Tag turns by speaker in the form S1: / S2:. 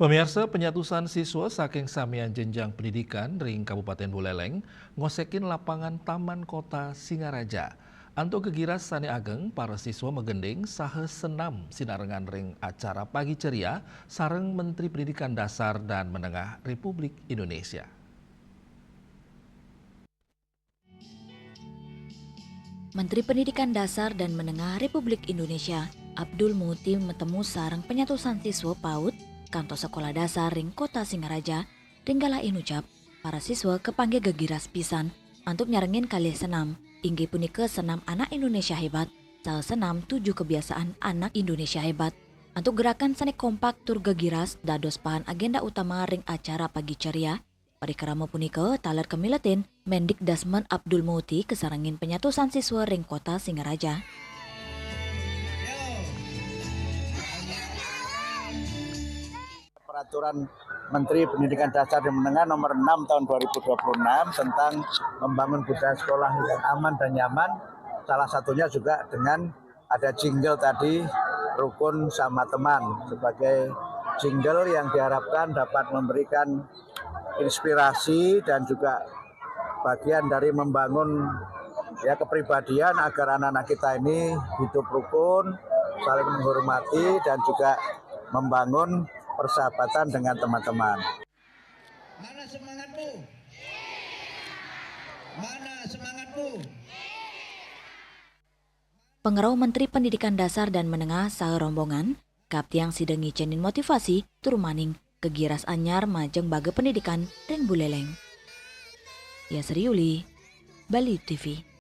S1: Pemirsa, penyatusan siswa saking samian jenjang pendidikan ring Kabupaten Buleleng ngosekin lapangan Taman Kota Singaraja. Antuk kegiras Sani Ageng, para siswa megending sahe senam sinarengan ring acara pagi ceria sareng Menteri Pendidikan Dasar dan Menengah Republik Indonesia.
S2: Menteri Pendidikan Dasar dan Menengah Republik Indonesia, Abdul Muti metemu sareng penyatusan siswa PAUD kantor sekolah dasar ring Kota Singaraja, ringgala inucap para siswa kepanggil gegiras pisan untuk nyarengin kali senam, inggih punika senam anak Indonesia hebat, salah senam 7 kebiasaan anak Indonesia hebat. Untuk gerakan seni kompak tur gegiras dados bahan agenda utama ring acara pagi ceria, parikrama punika taler kemiletin Mendik Dasman Abdul Muti kesarangin penyatusan siswa ring Kota Singaraja.
S3: Peraturan Menteri Pendidikan Dasar dan Menengah nomor 6 tahun 2026 tentang membangun budaya sekolah yang aman dan nyaman. Salah satunya juga dengan ada jingle tadi, rukun sama teman, sebagai jingle yang diharapkan dapat memberikan inspirasi dan juga bagian dari membangun kepribadian agar anak-anak kita ini hidup rukun, saling menghormati dan juga membangun persahabatan dengan teman-teman.
S4: Mana semangatmu? Mana semangatmu?
S2: Pengerau Menteri Pendidikan Dasar dan Menengah saha rombongan, kaptiang sidengi cenin motivasi turumaning kegiras anyar majeng baga pendidikan ring Buleleng. Ya Seriuli, Bali TV.